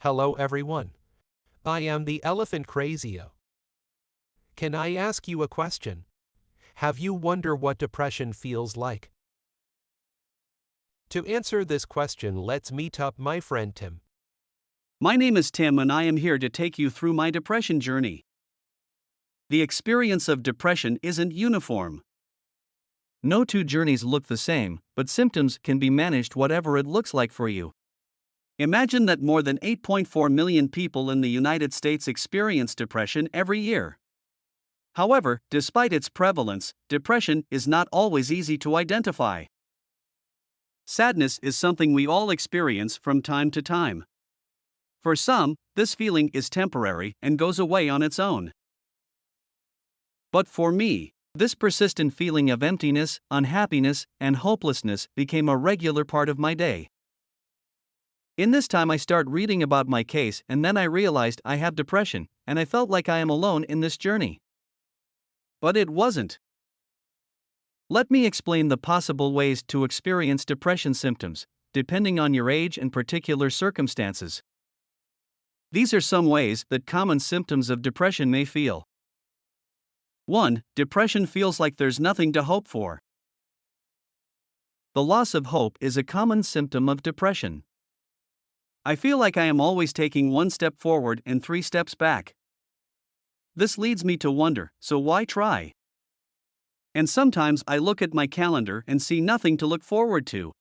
Hello everyone. I am the Elephant Crazio. Can I ask you a question? Have you wondered what depression feels like? To answer this question, let's meet up my friend Tim. My name is Tim and I am here to take you through my depression journey. The experience of depression isn't uniform. No two journeys look the same, but symptoms can be managed whatever it looks like for you. Imagine that more than 8.4 million people in the United States experience depression every year. However, despite its prevalence, depression is not always easy to identify. Sadness is something we all experience from time to time. For some, this feeling is temporary and goes away on its own. But for me, this persistent feeling of emptiness, unhappiness, and hopelessness became a regular part of my day. In this time, I start reading about my case, and then I realized I have depression, and I felt like I am alone in this journey. But it wasn't. Let me explain the possible ways to experience depression symptoms, depending on your age and particular circumstances. These are some ways that common symptoms of depression may feel. 1. Depression feels like there's nothing to hope for. The loss of hope is a common symptom of depression. I feel like I am always taking one step forward and 3 steps back. This leads me to wonder, so why try? And sometimes I look at my calendar and see nothing to look forward to.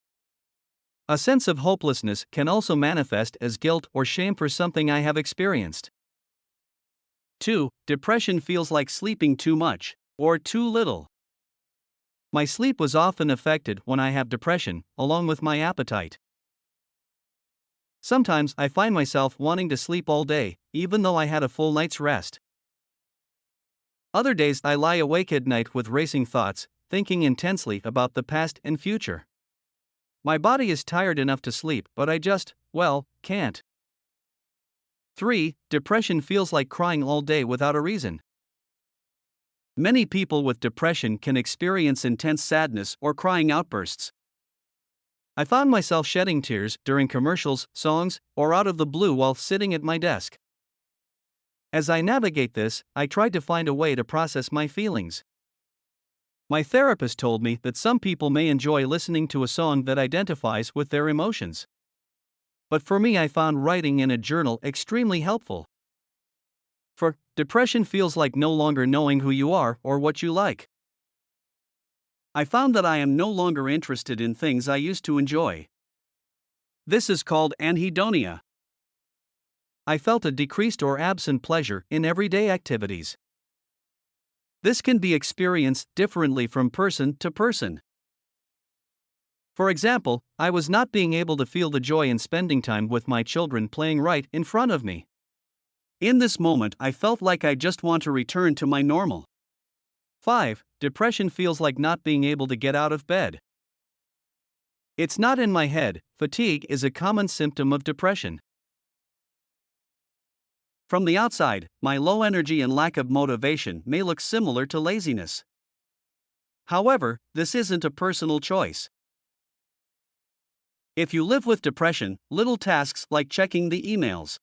A sense of hopelessness can also manifest as guilt or shame for something I have experienced. 2. Depression feels like sleeping too much, or too little. My sleep was often affected when I have depression, along with my appetite. Sometimes I find myself wanting to sleep all day, even though I had a full night's rest. Other days I lie awake at night with racing thoughts, thinking intensely about the past and future. My body is tired enough to sleep, but I just, can't. 3. Depression feels like crying all day without a reason. Many people with depression can experience intense sadness or crying outbursts. I found myself shedding tears during commercials, songs, or out of the blue while sitting at my desk. As I navigate this, I tried to find a way to process my feelings. My therapist told me that some people may enjoy listening to a song that identifies with their emotions. But for me, I found writing in a journal extremely helpful. For depression feels like no longer knowing who you are or what you like. I found that I am no longer interested in things I used to enjoy. This is called anhedonia. I felt a decreased or absent pleasure in everyday activities. This can be experienced differently from person to person. For example, I was not being able to feel the joy in spending time with my children playing right in front of me. In this moment, I felt like I just want to return to my normal. 5. Depression feels like not being able to get out of bed. It's not in my head. Fatigue is a common symptom of depression. From the outside, my low energy and lack of motivation may look similar to laziness. However, this isn't a personal choice. If you live with depression, little tasks like checking the emails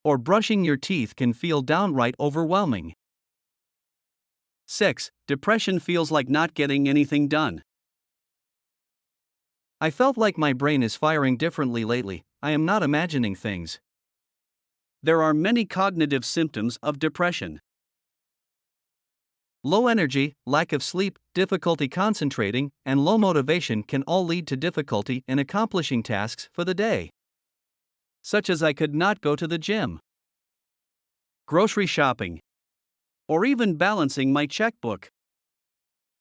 or brushing your teeth can feel downright overwhelming. 6. Depression feels like not getting anything done. I felt like my brain is firing differently lately. I am not imagining things. There are many cognitive symptoms of depression. Low energy, lack of sleep, difficulty concentrating, and low motivation can all lead to difficulty in accomplishing tasks for the day. Such as I could not go to the gym, grocery shopping, or even balancing my checkbook.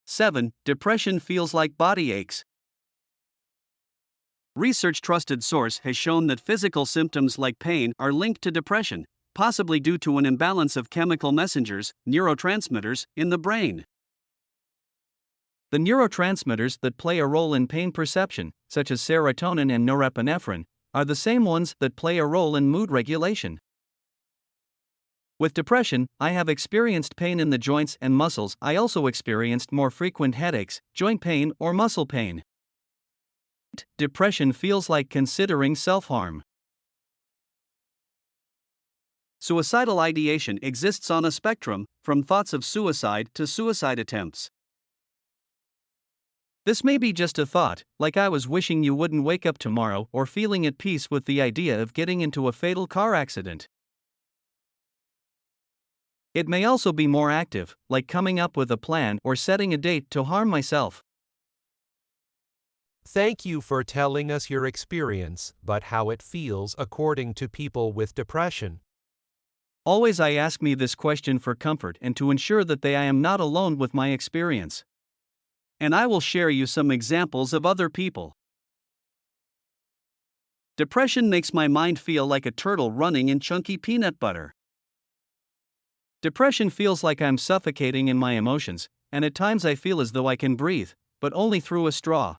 7. Depression feels like body aches. Research trusted source has shown that physical symptoms like pain are linked to depression, possibly due to an imbalance of chemical messengers, neurotransmitters, in the brain. The neurotransmitters that play a role in pain perception, such as serotonin and norepinephrine, are the same ones that play a role in mood regulation. With depression, I have experienced pain in the joints and muscles. I also experienced more frequent headaches, joint pain, or muscle pain. Depression feels like considering self-harm. Suicidal ideation exists on a spectrum, from thoughts of suicide to suicide attempts. This may be just a thought, like I was wishing you wouldn't wake up tomorrow, or feeling at peace with the idea of getting into a fatal car accident. It may also be more active, like coming up with a plan or setting a date to harm myself. Thank you for telling us your experience, but how it feels according to people with depression. Always I ask me this question for comfort and to ensure that I am not alone with my experience. And I will share you some examples of other people. Depression makes my mind feel like a turtle running in chunky peanut butter. Depression feels like I'm suffocating in my emotions, and at times I feel as though I can breathe, but only through a straw.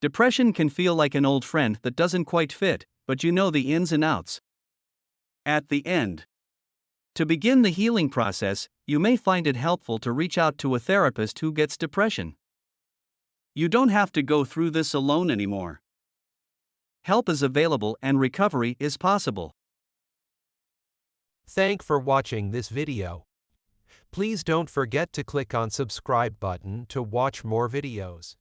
Depression can feel like an old friend that doesn't quite fit, but you know the ins and outs. At the end. To begin the healing process, you may find it helpful to reach out to a therapist who gets depression. You don't have to go through this alone anymore. Help is available and recovery is possible. Thanks for watching this video. Please don't forget to click on subscribe button to watch more videos.